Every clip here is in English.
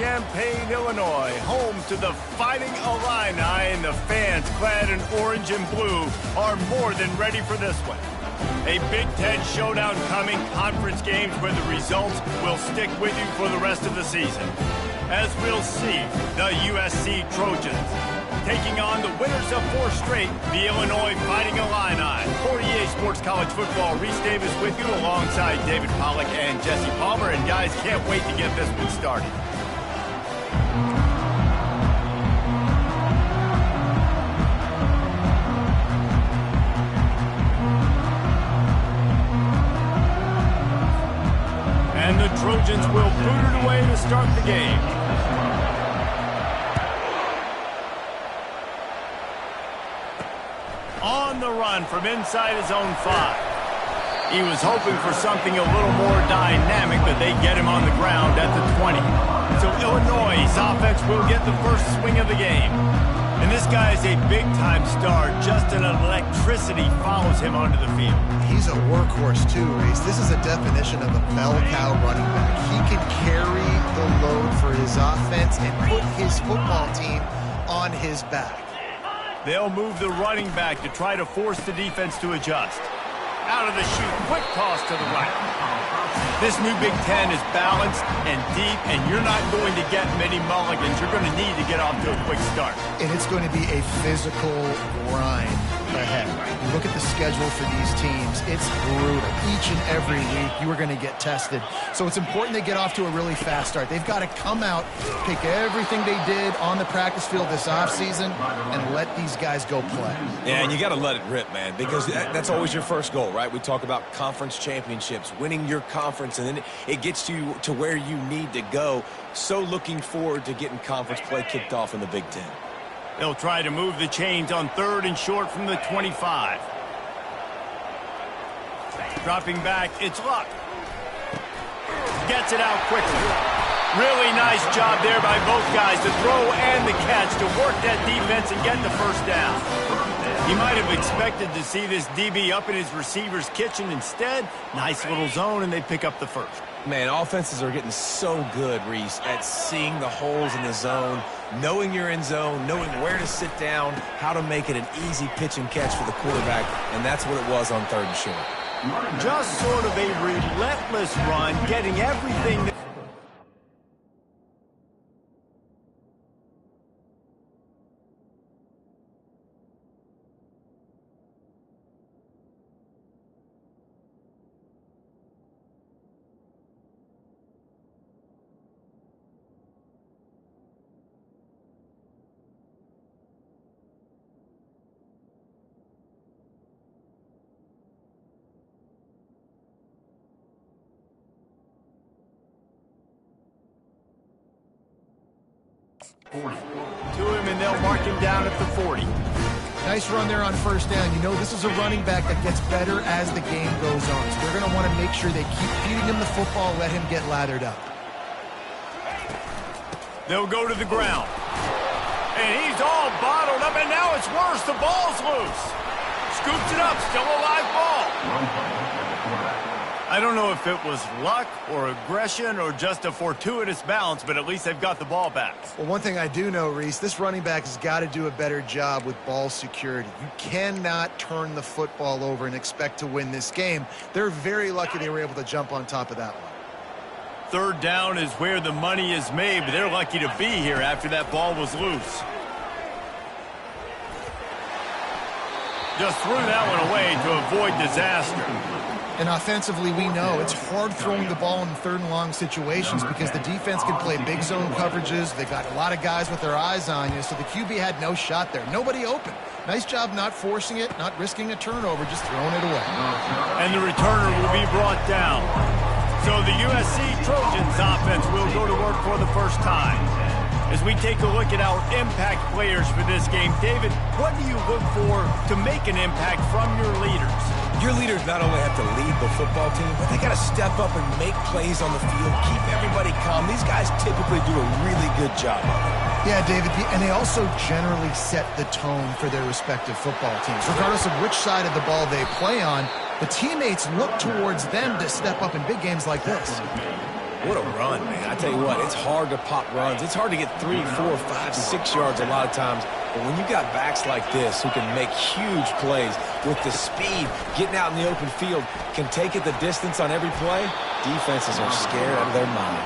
Champaign, Illinois, home to the Fighting Illini, and the fans clad in orange and blue are more than ready for this one. A Big Ten showdown coming, conference games where the results will stick with you for the rest of the season. As we'll see, the USC Trojans taking on the winners of 4 straight, the Illinois Fighting Illini. For EA Sports College Football, Reese Davis with you alongside David Pollack and Jesse Palmer. And guys, can't wait to get this one started. And the Trojans will boot it away to start the game. On the run from inside his own 5. He was hoping for something a little more dynamic, but they get him on the ground at the 20. So Illinois' offense will get the first swing of the game. And this guy is a big-time star. Just an electricity follows him onto the field. He's a workhorse too, Reese. This is a definition of a bell cow running back. He can carry the load for his offense and put his football team on his back. They'll move the running back to try to force the defense to adjust. Out of the chute, quick toss to the right. This new Big Ten is balanced and deep, and you're not going to get many mulligans. You're going to need to get off to a quick start. And it's going to be a physical grind ahead. You look at the schedule for these teams, it's brutal. Each and every week, you are going to get tested. So it's important they get off to a really fast start. They've got to come out, pick everything they did on the practice field this offseason, and let these guys go play. Yeah, and you got to let it rip, man, because that's always your first goal, right? We talk about conference championships, winning your conference, and then it gets you to where you need to go. So looking forward to getting conference play kicked off in the Big Ten. They'll try to move the chains on 3rd and short from the 25. Dropping back, it's Luck. Gets it out quickly. Really nice job there by both guys to throw and the catch to work that defense and get the first down. He might have expected to see this DB up in his receiver's kitchen. Instead, nice little zone, and they pick up the first. Man, offenses are getting so good, Reese, at seeing the holes in the zone, knowing you're in zone, knowing where to sit down, how to make it an easy pitch and catch for the quarterback, and that's what it was on 3rd and short. Just sort of a relentless run, getting everything that to him, and they'll mark him down at the 40. Nice run there on 1st down. You know, this is a running back that gets better as the game goes on. So they're going to want to make sure they keep feeding him the football, let him get lathered up. They'll go to the ground. And he's all bottled up, and now it's worse. The ball's loose. Scoops it up, still a live ball. I don't know if it was luck or aggression or just a fortuitous bounce, but at least they've got the ball back. Well, one thing I do know, Reese, this running back has got to do a better job with ball security. You cannot turn the football over and expect to win this game. They're very lucky they were able to jump on top of that one. 3rd down is where the money is made, but they're lucky to be here after that ball was loose. Just threw that one away to avoid disaster. And offensively, we know it's hard throwing the ball in 3rd and long situations because the defense can play big zone coverages. They got a lot of guys with their eyes on you, so the QB had no shot there. Nobody open. Nice job not forcing it, not risking a turnover, just throwing it away. And the returner will be brought down. So the USC Trojans offense will go to work for the first time. As we take a look at our impact players for this game, David, what do you look for to make an impact from your leaders? Your leaders not only have to lead the football team, but they got to step up and make plays on the field, keep everybody calm. These guys typically do a really good job of it. Yeah, David, and they also generally set the tone for their respective football teams. Regardless of which side of the ball they play on, the teammates look towards them to step up in big games like this. What a run, man. I tell you what, it's hard to pop runs. It's hard to get 3, 4, 5, 6 yards a lot of times. But when you got backs like this who can make huge plays with the speed, getting out in the open field, can take it the distance on every play, defenses are scared out of their mind.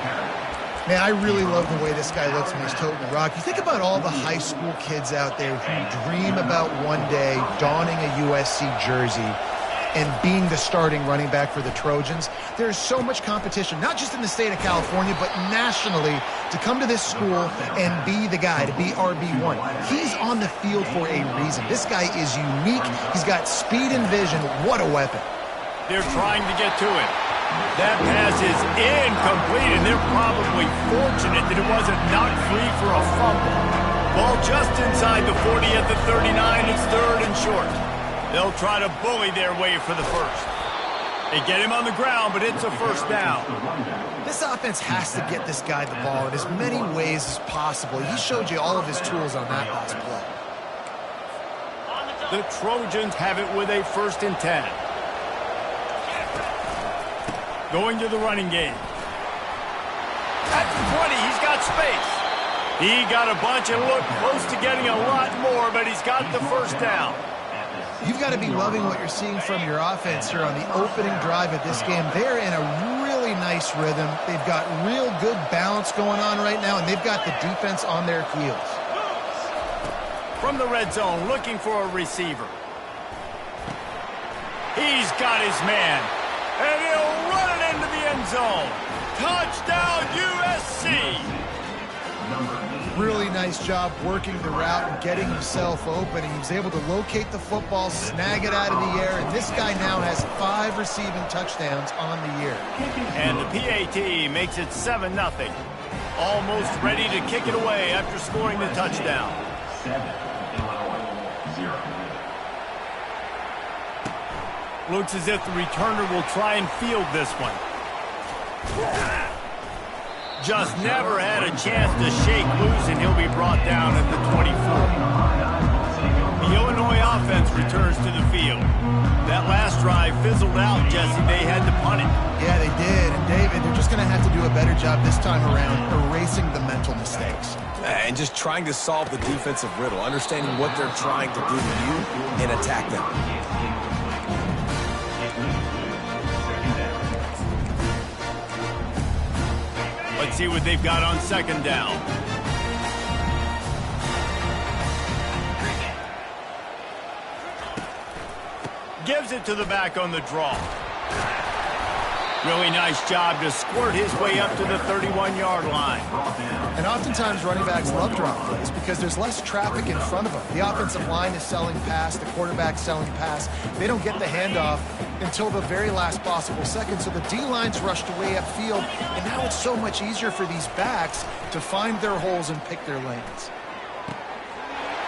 Man, I really love the way this guy looks when he's toting the rock. You think about all the high school kids out there who dream about one day donning a USC jersey and being the starting running back for the Trojans. There's so much competition, not just in the state of California, but nationally, to come to this school and be the guy, to be RB1. He's on the field for a reason. This guy is unique. He's got speed and vision. What a weapon. They're trying to get to him. That pass is incomplete, and they're probably fortunate that it wasn't knocked free for a fumble. Ball just inside the 40 at the 39. It's 3rd and short. They'll try to bully their way for the first. They get him on the ground, but it's a first down. This offense has to get this guy the ball in as many ways as possible. He showed you all of his tools on that last play. The Trojans have it with a 1st and 10. Going to the running game. At the 20, he's got space. He got a bunch and looked close to getting a lot more, but he's got the first down. You've got to be loving what you're seeing from your offense here on the opening drive of this game. They're in a really nice rhythm. They've got real good balance going on right now, and they've got the defense on their heels. From the red zone, looking for a receiver. He's got his man, and he'll run it into the end zone. Touchdown, USC! Really nice job working the route and getting himself open. He was able to locate the football, snag it out of the air, and this guy now has 5 receiving touchdowns on the year. And the PAT makes it 7-0. Almost ready to kick it away after scoring the touchdown. 7, Illinois, 0. Looks as if the returner will try and field this one. Just never had a chance to shake loose, and he'll be brought down at the 24. The Illinois offense returns to the field. That last drive fizzled out, Jesse. They had to punt it. Yeah, they did. And David, they're just going to have to do a better job this time around erasing the mental mistakes. And just trying to solve the defensive riddle, understanding what they're trying to do to you and attack them. Let's see what they've got on 2nd down. Gives it to the back on the draw. Really nice job to squirt his way up to the 31-yard line. And oftentimes running backs love drop plays because there's less traffic in front of them. The offensive line is selling pass, the quarterback's selling pass. They don't get the handoff until the very last possible second, so the D-line's rushed away upfield, and now it's so much easier for these backs to find their holes and pick their lanes.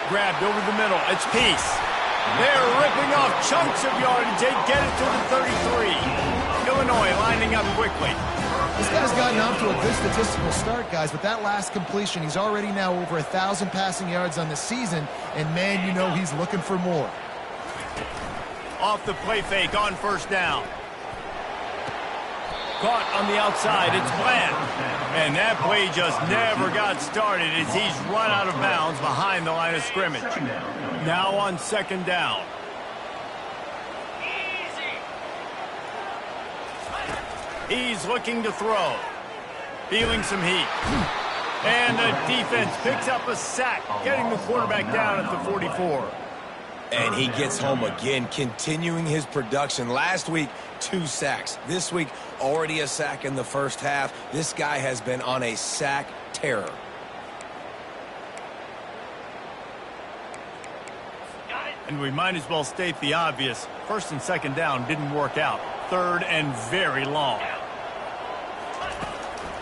Grabbed over the middle. It's Peace. They're ripping off chunks of yardage. They get it to the 33. Illinois lining up quickly. This guy's gotten off to a good statistical start, guys, but that last completion, he's already now over 1,000 passing yards on the season, and man, you know he's looking for more. Off the play fake on 1st down. Caught on the outside. It's Bland. And that play just never got started as he's run out of bounds behind the line of scrimmage. Now on 2nd down. He's looking to throw. Feeling some heat. And the defense picks up a sack, getting the quarterback down at the 44. And he gets home again, continuing his production. Last week, 2 sacks. This week, already a sack in the first half. This guy has been on a sack terror. And we might as well state the obvious. 1st and 2nd down didn't work out. 3rd and very long.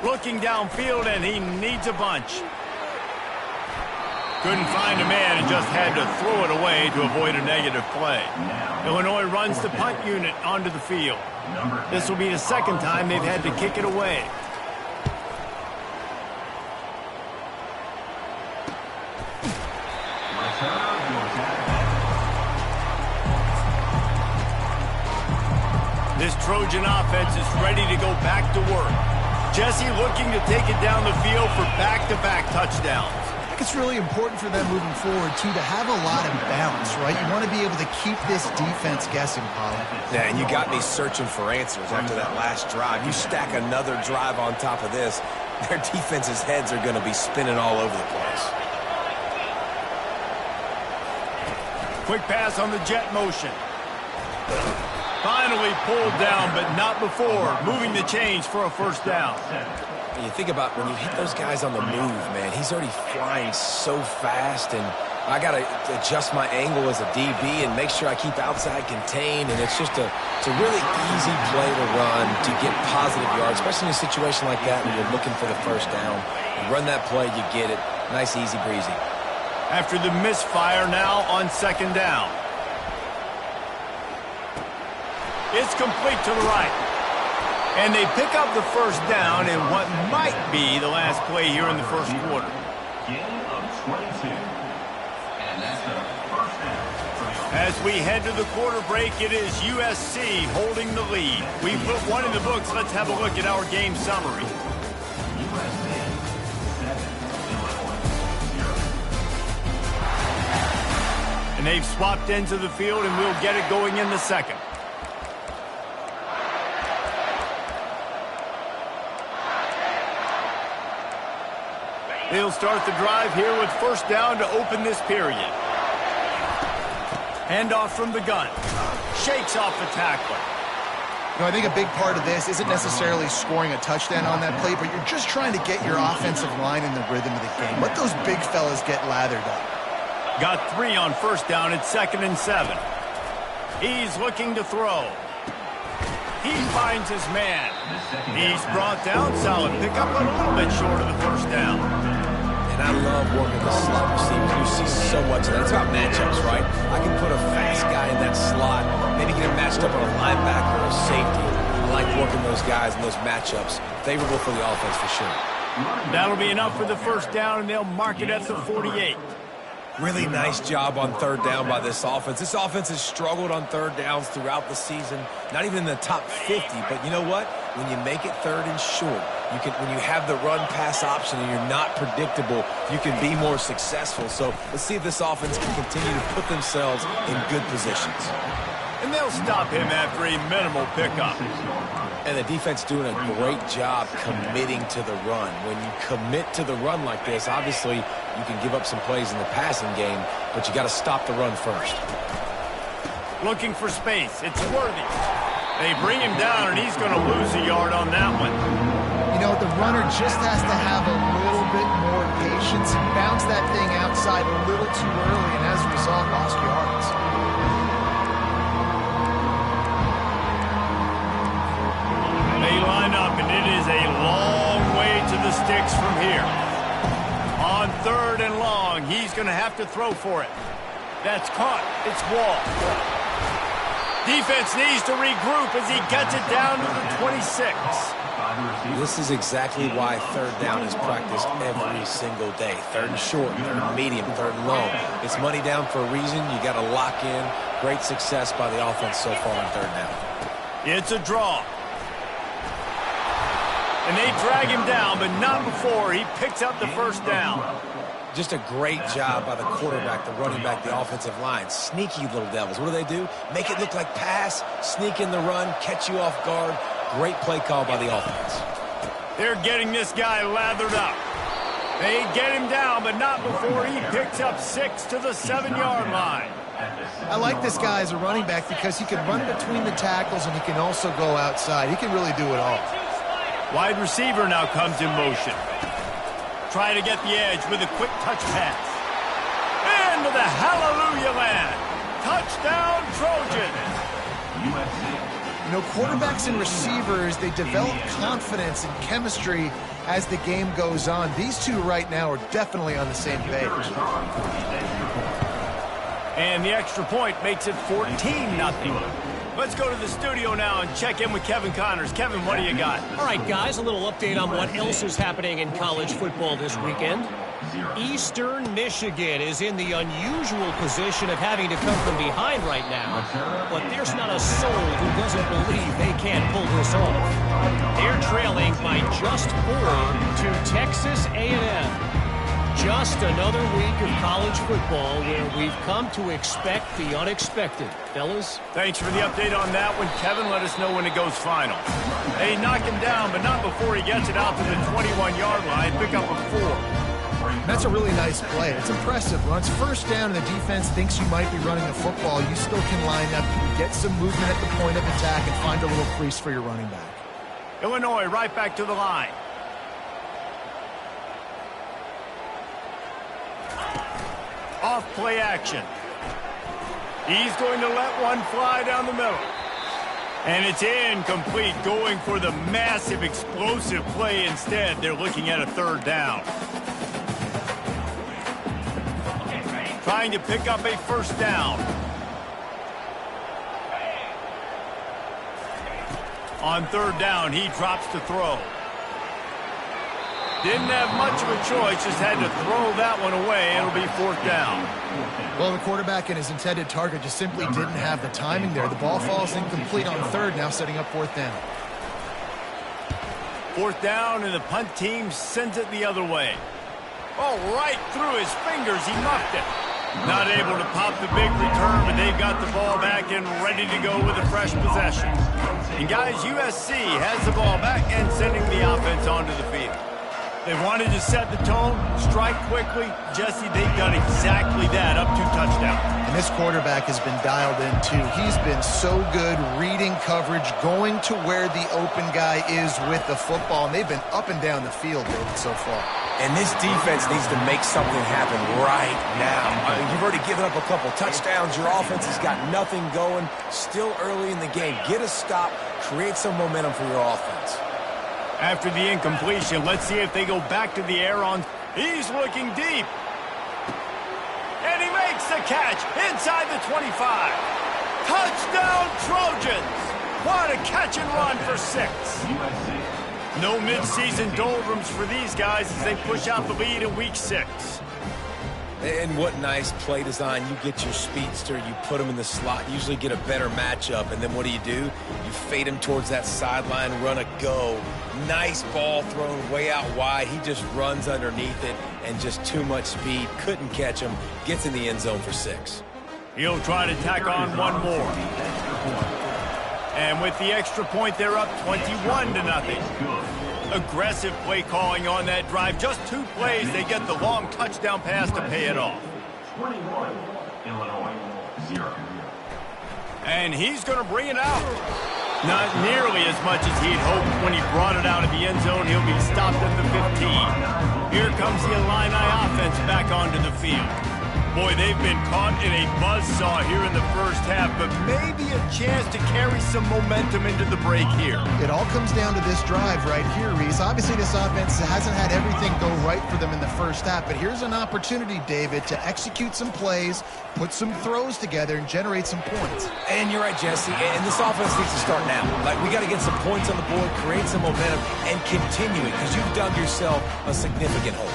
Looking downfield, and he needs a bunch. Couldn't find a man and just had to throw it away to avoid a negative play. Illinois runs the punt unit onto the field. This will be the 2nd time they've had to kick it away. This Trojan offense is ready to go back to work. Jesse looking to take it down the field for back-to-back touchdowns. I think it's really important for them moving forward, too, to have a lot of balance, right? You want to be able to keep this defense guessing, Polly. Yeah, and you got me searching for answers after that last drive. You stack another drive on top of this, their defense's heads are going to be spinning all over the place. Quick pass on the jet motion. Finally pulled down, but not before. Moving the chains for a first down. You think about when you hit those guys on the move, man, he's already flying so fast, and I got to adjust my angle as a DB and make sure I keep outside contained, and it's just a really easy play to run to get positive yards, especially in a situation like that when you're looking for the first down. You run that play, you get it. Nice, easy breezy. After the misfire, now on second down. It's complete to the right. And they pick up the first down in what might be the last play here in the first quarter. Gain of 22. And that's the first down. As we head to the quarter break, it is USC holding the lead. We put one in the books. Let's have a look at our game summary. USC 7, Illinois 0. And they've swapped into the field, and we'll get it going in the second. They'll start the drive here with first down to open this period. Handoff from the gun. Shakes off the tackler. You know, I think a big part of this isn't necessarily scoring a touchdown on that play, but you're just trying to get your offensive line in the rhythm of the game. Let those big fellas get lathered up. Got 3 on first down at 2nd and 7. He's looking to throw. He finds his man. He's brought down. Solid pickup, but a little bit short of the first down. And I love working the slot receivers. You see so much of that. It's about matchups, right? I can put a fast guy in that slot, maybe get him matched up on a linebacker or a safety. I like working those guys in those matchups. Favorable for the offense for sure. That'll be enough for the first down, and they'll mark it at the 48. Really nice job on third down by this offense. This offense has struggled on third downs throughout the season. Not even in the top 50, but you know what? When you make it third and short, when you have the run-pass option and you're not predictable, you can be more successful. So let's see if this offense can continue to put themselves in good positions. And they'll stop him after a minimal pickup. And the defense doing a great job committing to the run. When you commit to the run like this, obviously you can give up some plays in the passing game, but you got to stop the run first. Looking for space. It's Worthy. They bring him down, and he's going to lose a yard on that one. You know, the runner just has to have a little bit more patience and bounce that thing outside a little too early, and as a result, lost yards. They line up, and it is a long way to the sticks from here. On 3rd and long, he's going to have to throw for it. That's caught. It's Wall. Defense needs to regroup as he gets it down to the 26. This is exactly why third down is practiced every single day. 3rd and short, 3rd and medium, 3rd and long. It's money down for a reason. You got to lock in. Great success by the offense so far on 3rd down. It's a draw. And they drag him down, but not before he picks up the first down. Just a great job by the quarterback, the running back, the offensive line. Sneaky little devils. What do? Make it look like pass, sneak in the run, catch you off guard. Great play call by the offense. They're getting this guy lathered up. They get him down, but not before he picks up 6 to the 7-yard line. I like this guy as a running back because he can run between the tackles and he can also go outside. He can really do it all. Wide receiver now comes in motion. Try to get the edge with a quick touch pass. Into the hallelujah land. Touchdown, Trojans. You know, quarterbacks and receivers, they develop confidence and chemistry as the game goes on. These two right now are definitely on the same page. And the extra point makes it 14-0. Let's go to the studio now and check in with Kevin Connors. Kevin, what do you got? All right, guys, a little update on what else is happening in college football this weekend. Eastern Michigan is in the unusual position of having to come from behind right now. But there's not a soul who doesn't believe they can't pull this off. They're trailing by just 4 to Texas A&M. Just another week of college football where we've come to expect the unexpected. Fellas? Thanks for the update on that one, Kevin. Let us know when it goes final. They knock him down, but not before he gets it out to the 21-yard line. Pick up a 4. That's a really nice play. It's impressive. When it's first down and the defense thinks you might be running the football, you still can line up. You can get some movement at the point of attack and find a little crease for your running back. Illinois right back to the line. Off play action. He's going to let one fly down the middle. And it's incomplete, going for the massive explosive play instead. They're looking at a 3rd down. Trying to pick up a 1st down. On 3rd down, he drops to throw. Didn't have much of a choice, just had to throw that one away. It'll be 4th down. Well, the quarterback and his intended target just simply didn't have the timing there. The ball falls incomplete on 3rd, now setting up 4th down. 4th down, and the punt team sends it the other way. Oh, right through his fingers, he muffed it. Not able to pop the big return, but they've got the ball back and ready to go with a fresh possession. And guys, USC has the ball back and sending the offense onto the field. They wanted to set the tone, strike quickly. Jesse, they've done exactly that, up 2 touchdowns. And this quarterback has been dialed in, too. He's been so good reading coverage, going to where the open guy is with the football, and they've been up and down the field, David, so far. And this defense needs to make something happen right now. You've already given up a couple touchdowns. Your offense has got nothing going. Still early in the game. Get a stop. Create some momentum for your offense. After the incompletion, let's see if they go back to the air on. He's looking deep. And he makes the catch inside the 25. Touchdown, Trojans. What a catch and run for 6. No midseason doldrums for these guys as they push out the lead in week 6. And what nice play design. You get your speedster, you put him in the slot, usually get a better matchup, and then what do? You fade him towards that sideline, run a go. Nice ball thrown way out wide. He just runs underneath it, and just too much speed. Couldn't catch him. Gets in the end zone for 6. He'll try to tack on one more. And with the extra point, they're up 21-0. Aggressive play calling on that drive. Just 2 plays, they get the long touchdown pass to pay it off. 21, Illinois, 0. And he's going to bring it out. Not nearly as much as he'd hoped when he brought it out of the end zone. He'll be stopped at the 15. Here comes the Illini offense back onto the field. Boy, they've been caught in a buzzsaw here in the first half, but maybe a chance to carry some momentum into the break here. It all comes down to this drive right here, Reese. Obviously, this offense hasn't had everything go right for them in the first half, but here's an opportunity, David, to execute some plays, put some throws together, and generate some points. And you're right, Jesse, and this offense needs to start now. Like, we got to get some points on the board, create some momentum, and continue it, because you've dug yourself a significant hole.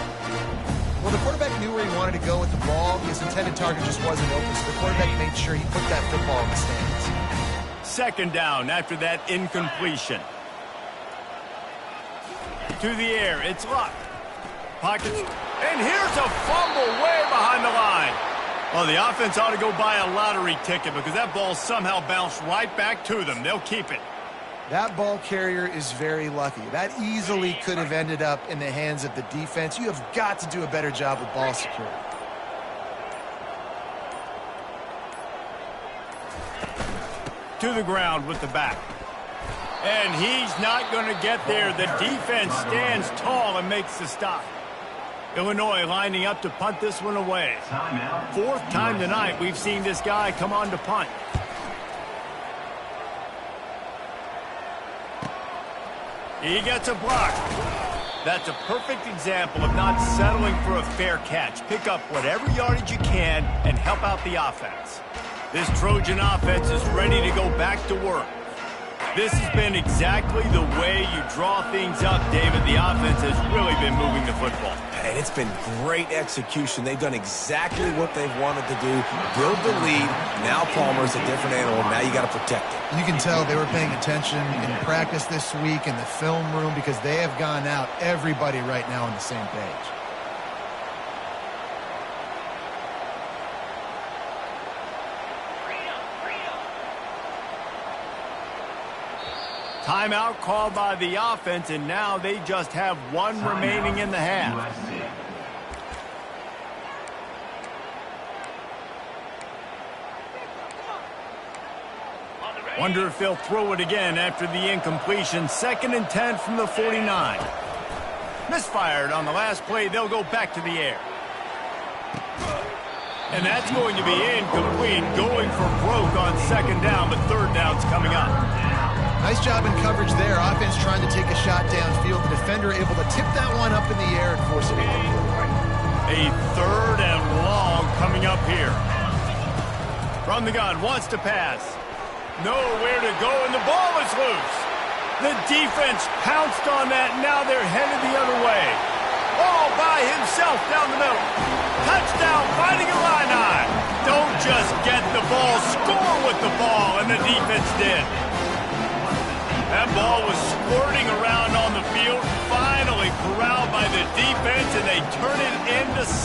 Well, the quarterback knew where he wanted to go with the ball. His intended target just wasn't open, so the quarterback made sure he put that football in the stands. 2nd down after that incompletion. To the air, it's Luck. Pockets, and here's a fumble way behind the line. Well, the offense ought to go buy a lottery ticket because that ball somehow bounced right back to them. They'll keep it. That ball carrier is very lucky. That easily could have ended up in the hands of the defense. You have got to do a better job with ball security. To the ground with the back. And he's not going to get there. The defense stands tall and makes the stop. Illinois lining up to punt this one away. 4th time tonight we've seen this guy come on to punt. He gets a block. That's a perfect example of not settling for a fair catch. Pick up whatever yardage you can and help out the offense. This Trojan offense is ready to go back to work. This has been exactly the way you draw things up, David. The offense has really been moving the football. And it's been great execution. They've done exactly what they've wanted to do. Build the lead. Now Palmer's a different animal. Now you got to protect it. You can tell they were paying attention in practice this week in the film room because they have gone out, everybody right now on the same page. Timeout called by the offense, and now they just have one remaining in the half. Wonder if they'll throw it again after the incompletion. 2nd and 10 from the 49. Misfired on the last play. They'll go back to the air. And that's going to be incomplete. Going for broke on 2nd down, but 3rd down's coming up. Nice job in coverage there. Offense trying to take a shot downfield. The defender able to tip that one up in the air and force it in. A 3rd and long coming up here. From the gun, wants to pass. Nowhere to go, and the ball is loose. The defense pounced on that, and now they're headed the other way. All by himself down the middle. Touchdown, Fighting Illini. Don't just get the ball, score with the ball, and the defense did. That ball was squirting around on the field, finally corralled by the defense, and they turn it into 6.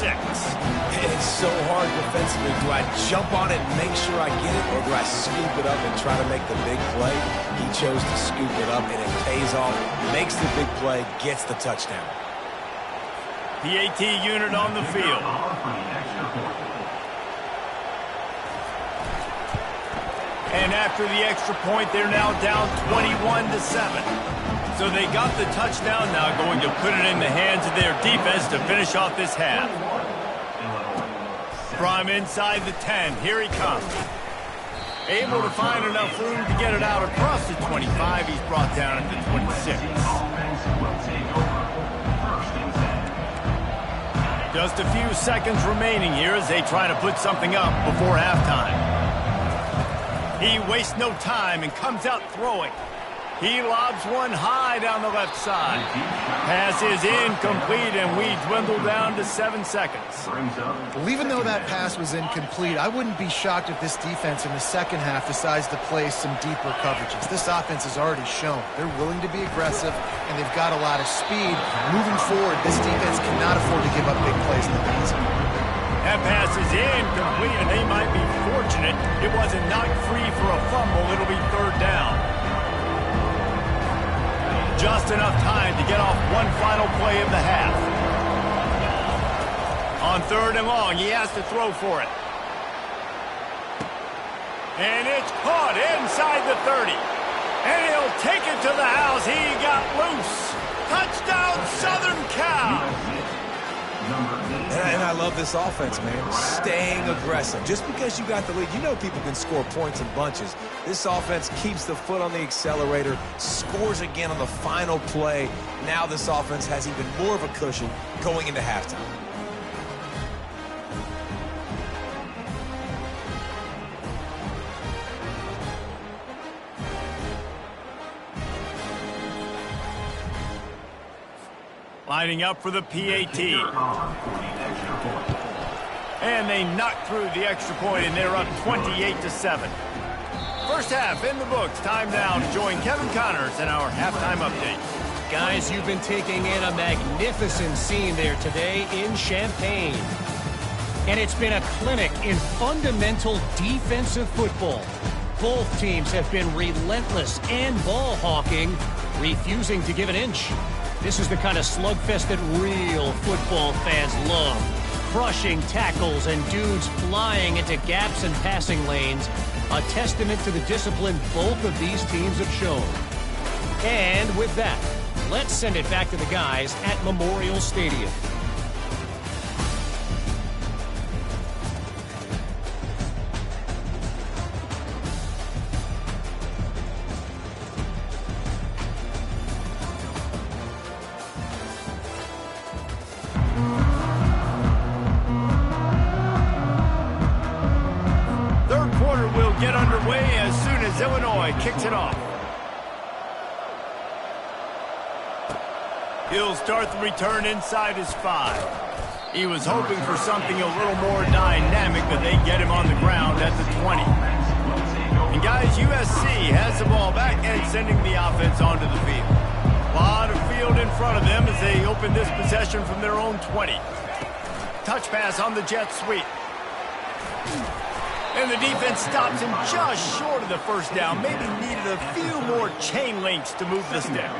It's so hard defensively. Do I jump on it and make sure I get it, or do I scoop it up and try to make the big play? He chose to scoop it up, and it pays off, makes the big play, gets the touchdown. PAT unit on the field. And after the extra point, they're now down 21-7. So they got the touchdown, now going to put it in the hands of their defense to finish off this half. From inside the 10, here he comes. Able to find enough room to get it out across the 25. He's brought down at the 26. Just a few seconds remaining here as they try to put something up before halftime. He wastes no time and comes out throwing. He lobs one high down the left side. Pass is incomplete, and we dwindle down to 7 seconds. Well, even though that pass was incomplete, I wouldn't be shocked if this defense in the second half decides to play some deeper coverages. This offense has already shown they're willing to be aggressive, and they've got a lot of speed. Moving forward, this defense cannot afford to give up big plays in the passing. That pass is incomplete, and they might be fortunate it wasn't knocked free for a fumble. It'll be 3rd down. Just enough time to get off one final play of the half. On 3rd and long, he has to throw for it. And it's caught inside the 30. And he'll take it to the house. He got loose. Touchdown, Southern Cal. And I love this offense, man. Staying aggressive. Just because you got the lead, you know people can score points in bunches. This offense keeps the foot on the accelerator, scores again on the final play. Now this offense has even more of a cushion going into halftime. Lining up for the PAT. And they knock through the extra point, and they're up 28-7. First half in the books. Time now to join Kevin Connors in our halftime update. Guys, you've been taking in a magnificent scene there today in Champaign. And it's been a clinic in fundamental defensive football. Both teams have been relentless and ball hawking, refusing to give an inch. This is the kind of slugfest that real football fans love. Crushing tackles and dudes flying into gaps and passing lanes. A testament to the discipline both of these teams have shown. And with that, let's send it back to the guys at Memorial Stadium. as Illinois kicks it off. He'll start the return inside his 5. He was hoping for something a little more dynamic, but they get him on the ground at the 20. And guys, USC has the ball back and sending the offense onto the field. A lot of field in front of them as they open this possession from their own 20. Touch pass on the jet sweep. And the defense stops him just short of the first down. Maybe needed a few more chain links to move this down.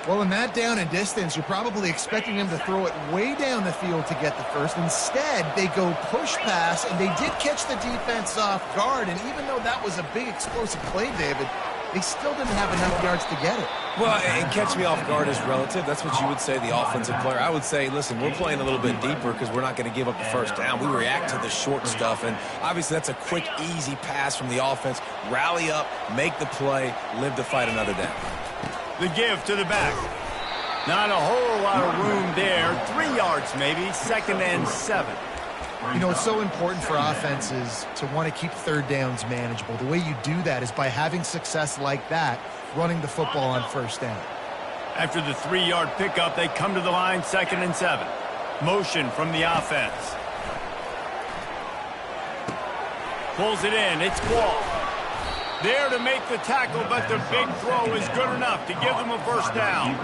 Well, in that down and distance, you're probably expecting them to throw it way down the field to get the first. Instead, they go push pass, and they did catch the defense off guard. And even though that was a big explosive play, David, they still didn't have enough yards to get it. Well, and catch me off guard is relative. That's what you would say, the offensive player. I would say, listen, we're playing a little bit deeper because we're not going to give up the first down. We react to the short stuff, and obviously that's a quick, easy pass from the offense. Rally up, make the play, live to fight another down. The give to the back. Not a whole lot of room there. 3 yards maybe, 2nd and 7. You know, it's so important for offenses to want to keep third downs manageable. The way you do that is by having success like that, running the football on first down. After the 3-yard pickup, they come to the line, 2nd and 7. Motion from the offense. Pulls it in. It's Quall. There to make the tackle, but the big throw is good enough to give them a first down.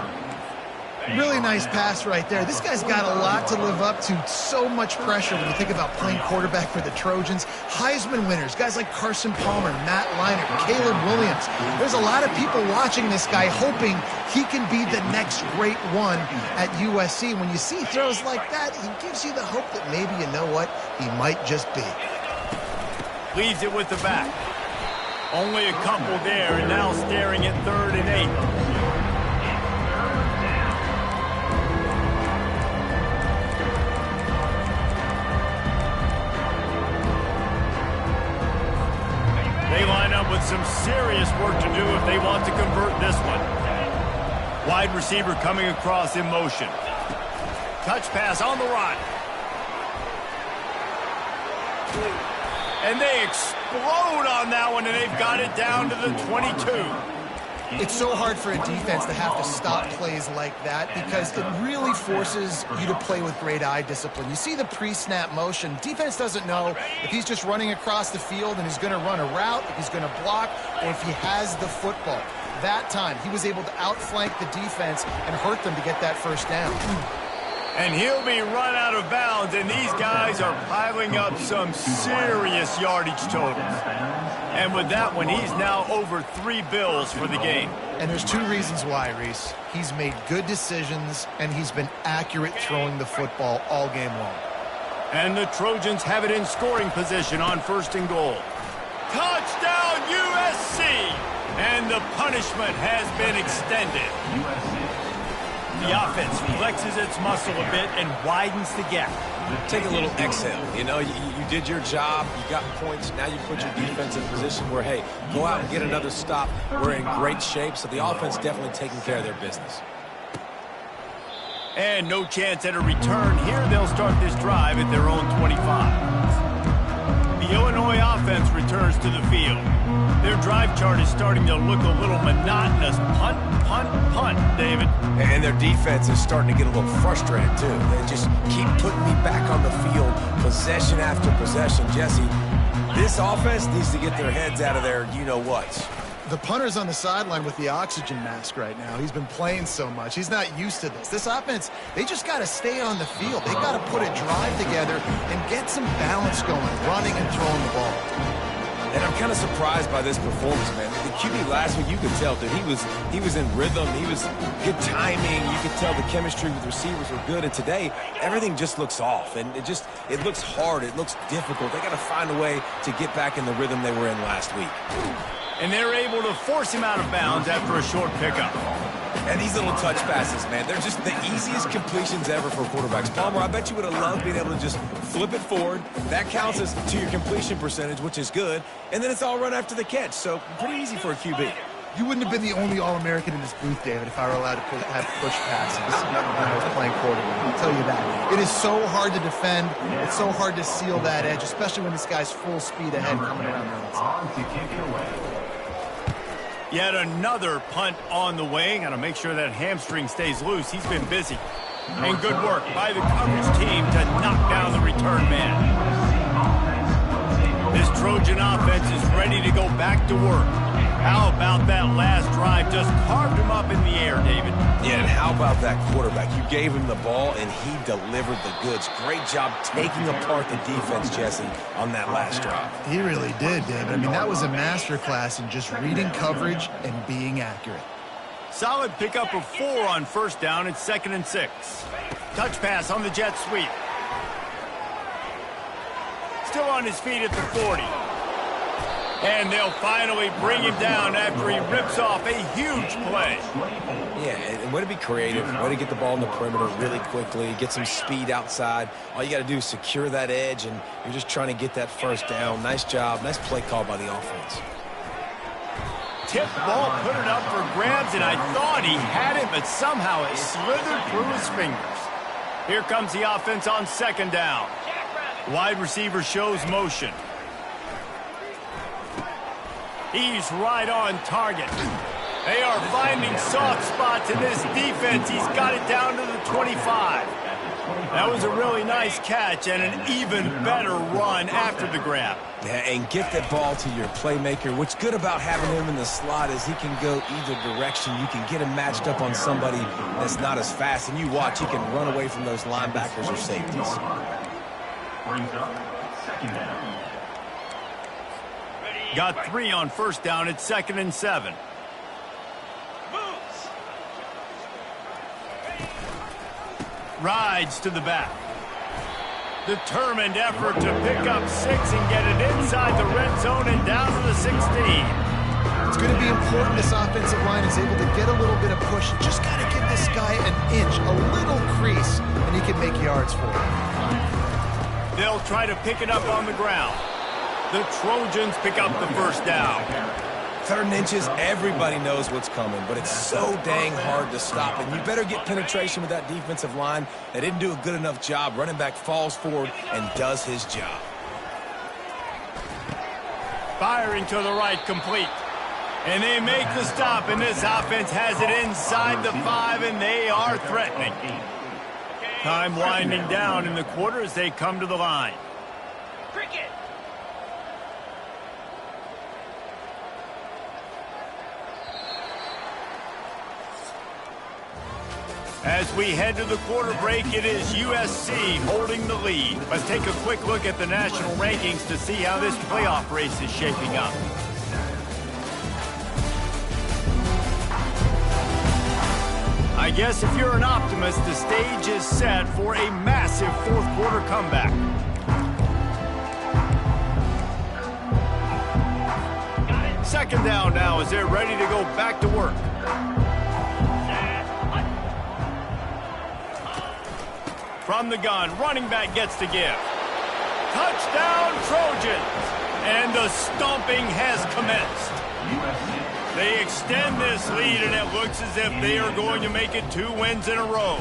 Really nice pass right there. This guy's got a lot to live up to. So much pressure when you think about playing quarterback for the Trojans. Heisman winners, guys like Carson Palmer, Matt Leinart, Caleb Williams. There's a lot of people watching this guy hoping he can be the next great one at USC. When you see throws like that, he gives you the hope that maybe, you know what, he might just be. Leaves it with the back. Only a couple there, and now staring at 3rd and 8. They line up with some serious work to do if they want to convert this one. Wide receiver coming across in motion. Touch pass on the run. And they explode on that one, and they've got it down to the 22. It's so hard for a defense to have to stop plays like that because it really forces you to play with great eye discipline. You see the pre-snap motion. Defense doesn't know if he's just running across the field and he's going to run a route, if he's going to block, or if he has the football. That time, he was able to outflank the defense and hurt them to get that first down. And he'll be run out of bounds, and these guys are piling up some serious yardage totals. And with that one, he's now over 3 bills for the game. And there's 2 reasons why, Reese. He's made good decisions, and he's been accurate throwing the football all game long. And the Trojans have it in scoring position on 1st and goal. Touchdown, USC! And the punishment has been extended. The offense flexes its muscle a bit and widens the gap. Take a little exhale. You know, you did your job. You got points. Now you put your defense in a position where, hey, go out and get another stop. We're in great shape, so the offense definitely taking care of their business. And no chance at a return here. They'll start this drive at their own 25. The Illinois offense returns to the field. Their drive chart is starting to look a little monotonous. Punt, punt, punt, David. And their defense is starting to get a little frustrated, too. They just keep putting me back on the field, possession after possession. Jesse, this offense needs to get their heads out of their you-know-whats. The punter's on the sideline with the oxygen mask right now. He's been playing so much. He's not used to this. This offense, they just got to stay on the field. They got to put a drive together and get some balance going, running and throwing the ball. And I'm kind of surprised by this performance, man. The QB last week, you could tell, dude, he was in rhythm. He was good timing. You could tell the chemistry with receivers were good. And today, everything just looks off. And it looks hard. It looks difficult. They got to find a way to get back in the rhythm they were in last week. And they're able to force him out of bounds after a short pickup. And these little touch passes, man, they're just the easiest completions ever for quarterbacks. Palmer, I bet you would have loved being able to just flip it forward. That counts as to your completion percentage, which is good. And then it's all run after the catch. So pretty easy for a QB. You wouldn't have been the only All-American in this booth, David, if I were allowed to have push passes when I was playing quarterback. I'll tell you that. It is so hard to defend. It's so hard to seal that edge, especially when this guy's full speed ahead coming around the outside. Yet another punt on the way. Got to make sure that hamstring stays loose. He's been busy. And good work by the coverage team to knock down the return man. This Trojan offense is ready to go back to work. How about that last drive? Just carved him up in the air, David. Yeah, and how about that quarterback? You gave him the ball, and he delivered the goods. Great job taking apart the defense, Jesse, on that last drive. He really did, David. I mean, that was a masterclass in just reading coverage and being accurate. Solid pickup of 4 on first down. It's 2nd and 6. Touch pass on the jet sweep. Still on his feet at the 40. And they'll finally bring him down after he rips off a huge play. Yeah, and way to be creative, way to get the ball in the perimeter really quickly, get some speed outside. All you got to do is secure that edge, and you're just trying to get that first down. Nice job. Nice play call by the offense. Tip ball, put it up for grabs, and I thought he had it, but somehow it slithered through his fingers. Here comes the offense on 2nd down. Wide receiver shows motion. He's right on target. They are finding soft spots in this defense. He's got it down to the 25. That was a really nice catch and an even better run after the grab. Yeah, and get that ball to your playmaker. What's good about having him in the slot is he can go either direction. You can get him matched up on somebody that's not as fast, and you watch, he can run away from those linebackers or safeties. Brings up 2nd down. Got 3 on first down. It's 2nd and 7. Rides to the back. Determined effort to pick up 6 and get it inside the red zone and down to the 16. It's going to be important this offensive line is able to get a little bit of push. Just got to give this guy an inch, a little crease, and he can make yards for it. They'll try to pick it up on the ground. The Trojans pick up the first down. 3rd and inches, everybody knows what's coming, but it's so dang hard to stop. And you better get penetration with that defensive line. They didn't do a good enough job. Running back falls forward and does his job. Firing to the right, complete. And they make the stop, and this offense has it inside the 5, and they are threatening. Time winding down in the quarter as they come to the line. As we head to the quarter break, it is USC holding the lead. Let's take a quick look at the national rankings to see how this playoff race is shaping up. I guess if you're an optimist, the stage is set for a massive fourth-quarter comeback. Second down now as they're ready to go back to work. From the gun, running back gets to give. Touchdown, Trojans! And the stomping has commenced. They extend this lead, and it looks as if they are going to make it 2 wins in a row.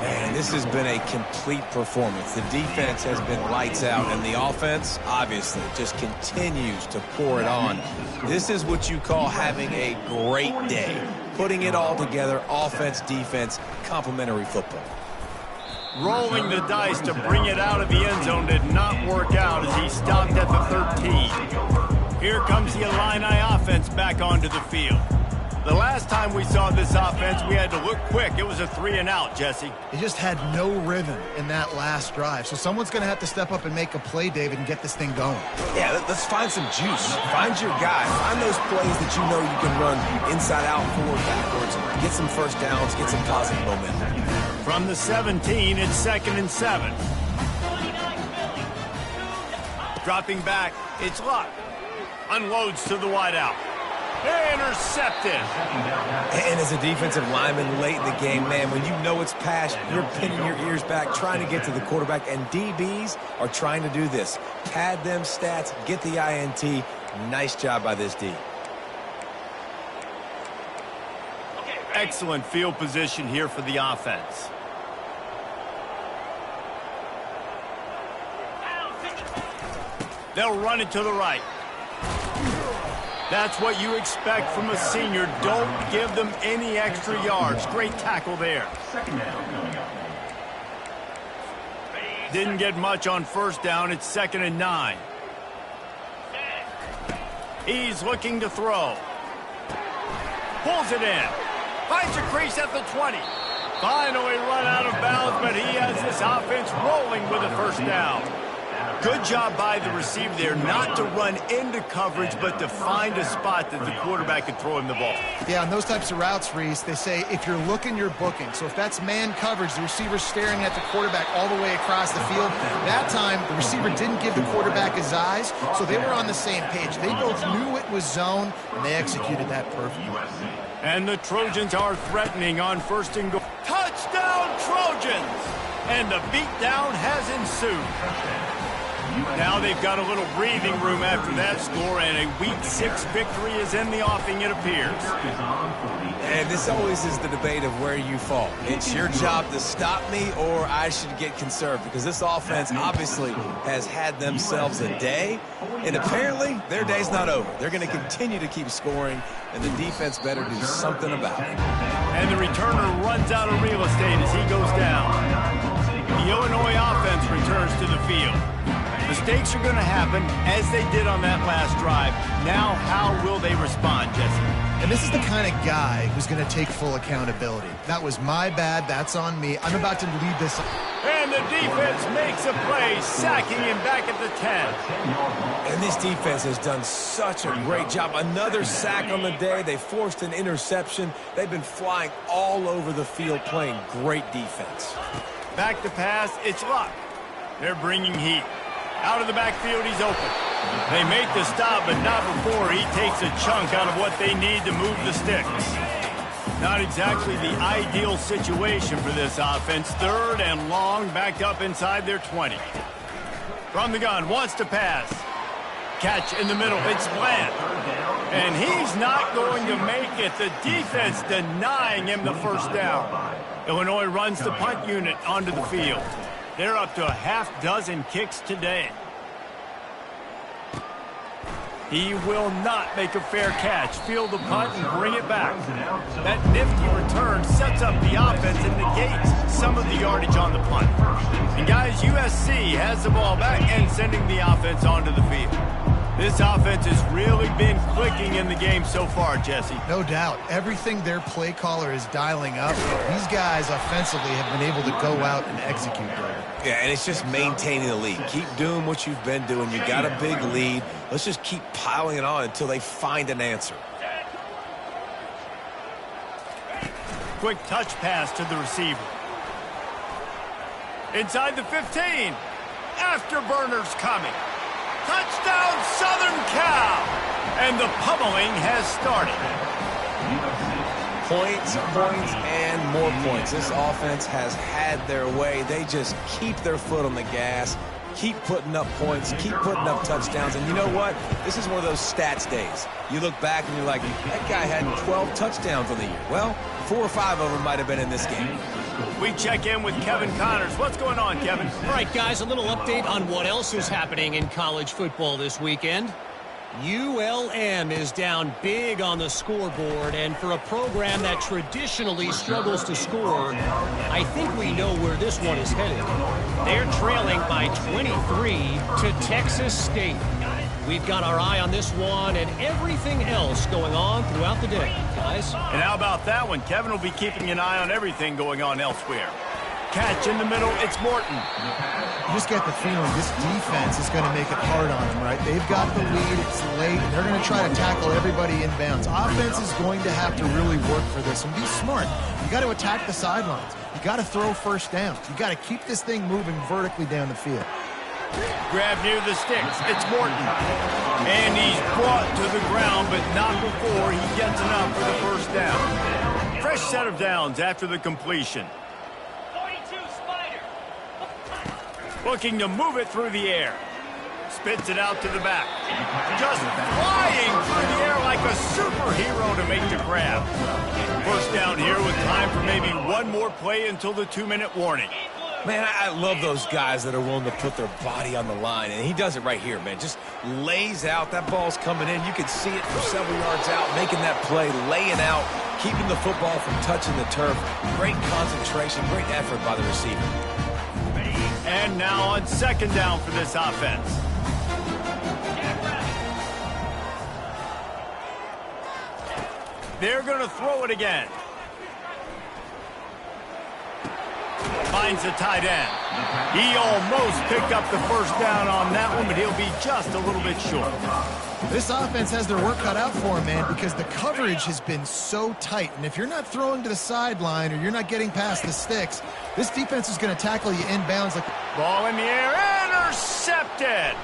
And this has been a complete performance. The defense has been lights out, and the offense, obviously, just continues to pour it on. This is what you call having a great day. Putting it all together, offense, defense, complementary football. Rolling the dice to bring it out of the end zone did not work out as he stopped at the 13. Here comes the Illini offense back onto the field. The last time we saw this offense, we had to look quick. It was a 3-and-out, Jesse. They just had no rhythm in that last drive. So someone's going to have to step up and make a play, David, and get this thing going. Yeah, let's find some juice. Find your guy. Find those plays that you know you can run inside out, forward, backwards. Get some first downs. Get some positive momentum. From the 17, it's 2nd and 7. Dropping back, it's Luck. Unloads to the wideout. Intercepted. And as a defensive lineman late in the game, man, when you know it's past, you're pinning your ears back, trying to get to the quarterback, and DBs are trying to do this. Pad them stats, get the INT. Nice job by this D. Excellent field position here for the offense. They'll run it to the right. That's what you expect from a senior. Don't give them any extra yards. Great tackle there. Second down coming up. Didn't get much on first down. It's 2nd and 9. He's looking to throw. Pulls it in. Finds a crease at the 20. Finally run out of bounds, but he has this offense rolling with a first down. Good job by the receiver there not to run into coverage, but to find a spot that the quarterback could throw him the ball. Yeah, on those types of routes, Reese, they say if you're looking, you're booking. So if that's man coverage, the receiver's staring at the quarterback all the way across the field. That time, the receiver didn't give the quarterback his eyes, so they were on the same page. They both knew it was zone, and they executed that perfectly. And the Trojans are threatening on 1st and goal. Touchdown, Trojans! And the beatdown has ensued. Now they've got a little breathing room after that score, and a Week 6 victory is in the offing, it appears. And this always is the debate of where you fall. It's your job to stop me, or I should get conserved, because this offense obviously has had themselves a day, and apparently their day's not over. They're going to continue to keep scoring, and the defense better do something about it. And the returner runs out of real estate as he goes down. The Illinois offense returns to the field. Mistakes are going to happen, as they did on that last drive. Now, how will they respond, Jesse? And this is the kind of guy who's going to take full accountability. That was my bad. That's on me. I'm about to lead this. And the defense makes a play, sacking him back at the 10. And this defense has done such a great job. Another sack on the day. They forced an interception. They've been flying all over the field, playing great defense. Back to pass, it's Luck. They're bringing heat. Out of the backfield, he's open. They make the stop, but not before he takes a chunk out of what they need to move the sticks. Not exactly the ideal situation for this offense. 3rd and long, backed up inside their 20. From the gun, wants to pass. Catch in the middle, it's Bland. And he's not going to make it. The defense denying him the first down. Illinois runs the punt unit onto the field. They're up to a half-dozen kicks today. He will not make a fair catch. Field the punt and bring it back. That nifty return sets up the offense and negates some of the yardage on the punt. And guys, USC has the ball back and sending the offense onto the field. This offense has really been clicking in the game so far, Jesse. No doubt. Everything their play caller is dialing up, these guys offensively have been able to go out and execute there. Yeah, and it's just maintaining the lead. Keep doing what you've been doing. You got a big lead. Let's just keep piling it on until they find an answer. Quick touch pass to the receiver. Inside the 15. Afterburners coming. Touchdown, Southern Cal! And the pummeling has started. Points, and more points. This offense has had their way. They just keep their foot on the gas, keep putting up points, keep putting up touchdowns. And you know what? This is one of those stats days. You look back and you're like, that guy had 12 touchdowns on the year. Well, 4 or 5 of them might have been in this game. We check in with Kevin Connors. What's going on, Kevin? All right, guys, a little update on what else is happening in college football this weekend. ULM is down big on the scoreboard, and for a program that traditionally struggles to score, I think we know where this one is headed. They're trailing by 23 to Texas State. We've got our eye on this one and everything else going on throughout the day, guys. And how about that one? Kevin will be keeping an eye on everything going on elsewhere. Catch in the middle, it's Morton. You just get the feeling this defense is going to make it hard on them, right? They've got the lead, it's late, and they're going to try to tackle everybody inbounds. Offense is going to have to really work for this and be smart. You got to attack the sidelines. You got to throw first downs. You got to keep this thing moving vertically down the field. Grab near the sticks, it's Morton. And he's brought to the ground, but not before he gets enough for the first down. Fresh set of downs after the completion. Looking to move it through the air. Spits it out to the back. Just flying through the air like a superhero to make the grab. First down here with time for maybe one more play until the 2-minute warning. Man, I love those guys that are willing to put their body on the line, and he does it right here, man. Just lays out. That ball's coming in. You can see it from several yards out, making that play, laying out, keeping the football from touching the turf. Great concentration, great effort by the receiver. And now on second down for this offense. They're going to throw it again. Finds the tight end. He almost picked up the first down on that one, but he'll be just a little bit short. This offense has their work cut out for them, man, because the coverage has been so tight. And if you're not throwing to the sideline or you're not getting past the sticks, this defense is going to tackle you inbounds. Ball in the air, intercepted.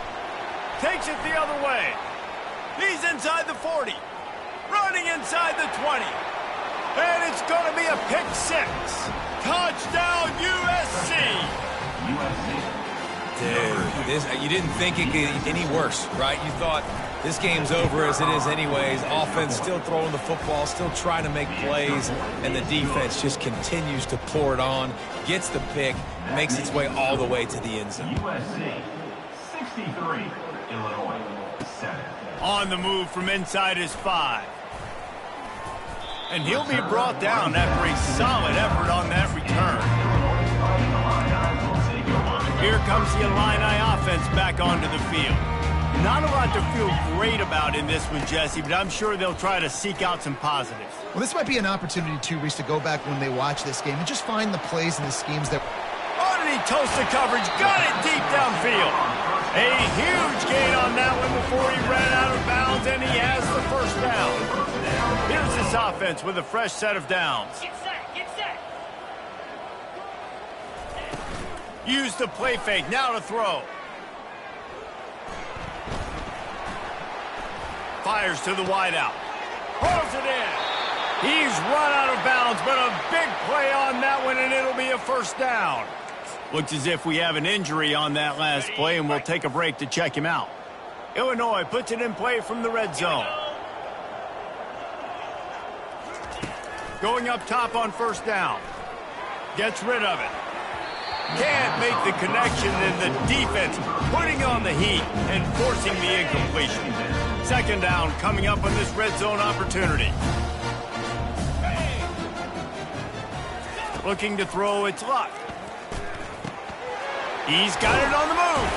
Takes it the other way. He's inside the 40. Running inside the 20. And it's going to be a pick six. Touchdown, USC. Dude, you didn't think it could get any worse, right? You thought this game's over as it is anyways. Offense still throwing the football, still trying to make plays, and the defense just continues to pour it on, gets the pick, makes its way all the way to the end zone. USC 63, Illinois 7. On the move from inside his 5. And he'll be brought down after a solid effort on that return. Here comes the Illini offense back onto the field. Not a lot to feel great about in this one, Jesse, but I'm sure they'll try to seek out some positives. Well, this might be an opportunity, too, Reese, to go back when they watch this game and just find the plays and the schemes that... Underneath toasted coverage, got it deep downfield. A huge gain on that one before he ran out of bounds, and he has the first down. Here's this offense with a fresh set of downs. Get set, get set. Use the play fake, now to throw. Fires to the wideout. Pulls it in. He's run out of bounds, but a big play on that one, and it'll be a first down. Looks as if we have an injury on that last play, and we'll take a break to check him out. Illinois puts it in play from the red zone. Going up top on first down. Gets rid of it. Can't make the connection, and the defense putting on the heat and forcing the incompletion. Second down coming up on this red zone opportunity. Looking to throw, it's Luck. He's got it on the move.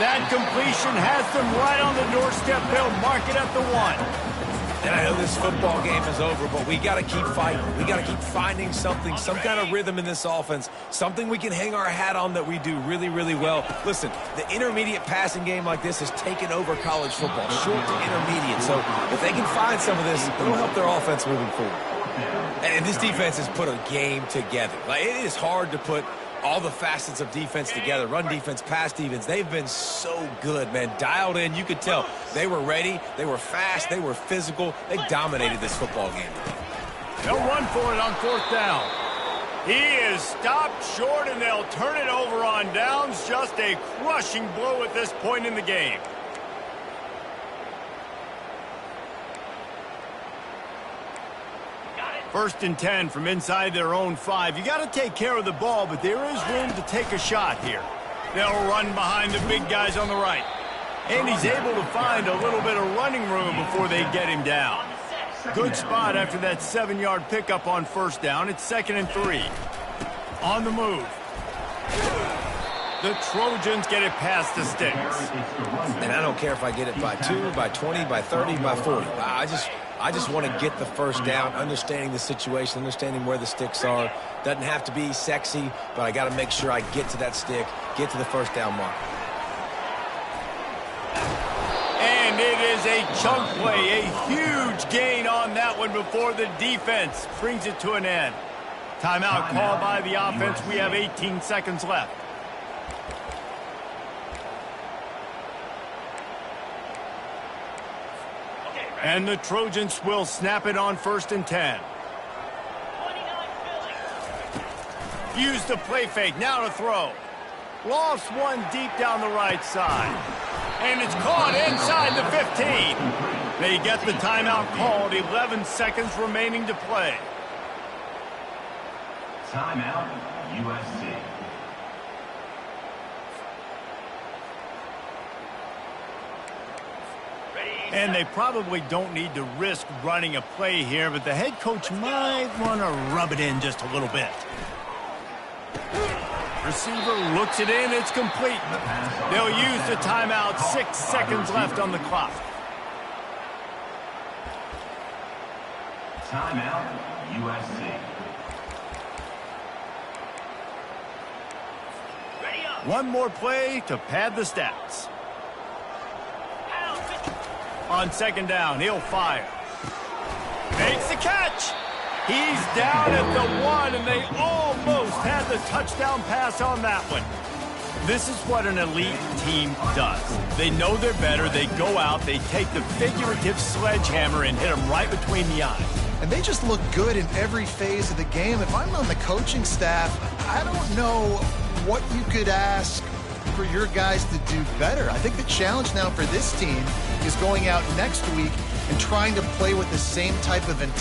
That completion has them right on the doorstep. They'll mark it at the 1. And I know this football game is over, but we got to keep fighting. We got to keep finding something, some kind of rhythm in this offense, something we can hang our hat on that we do really, really well. Listen, the intermediate passing game like this has taken over college football, short to intermediate. So if they can find some of this, it'll help their offense moving forward. And this defense has put a game together. Like, it is hard to put all the facets of defense together, run defense, pass defense. They've been so good, man. Dialed in, you could tell. They were ready, they were fast, they were physical. They dominated this football game. They'll run for it on fourth down. He is stopped short, and they'll turn it over on downs. Just a crushing blow at this point in the game. First and 10 from inside their own 5. You got to take care of the ball, but there is room to take a shot here. They'll run behind the big guys on the right. And he's able to find a little bit of running room before they get him down. Good spot after that 7-yard pickup on first down. It's 2nd and 3. On the move. The Trojans get it past the sticks. And I don't care if I get it by 2, by 20, by 30, by 40. I just want to get the first down, understanding the situation, understanding where the sticks are. Doesn't have to be sexy, but I got to make sure I get to that stick, get to the first down mark. And it is a chunk play, a huge gain on that one before the defense brings it to an end. Timeout called by the offense. We have 18 seconds left. And the Trojans will snap it on 1st and 10. Use the play fake, now to throw. Lost one deep down the right side. And it's caught inside the 15. They get the timeout called, 11 seconds remaining to play. Timeout, USC. And they probably don't need to risk running a play here, but the head coach might want to rub it in just a little bit. Receiver looks it in. It's complete. They'll use the timeout. 6 seconds left on the clock. Timeout, USC. One more play to pad the stats. On second down, he'll fire. Makes the catch. He's down at the 1, and they almost had the touchdown pass on that one. This is what an elite team does. They know they're better. They go out. They take the figurative sledgehammer and hit them right between the eyes. And they just look good in every phase of the game. If I'm on the coaching staff, I don't know what you could ask for your guys to do better. I think the challenge now for this team is going out next week and trying to play with the same type of intent.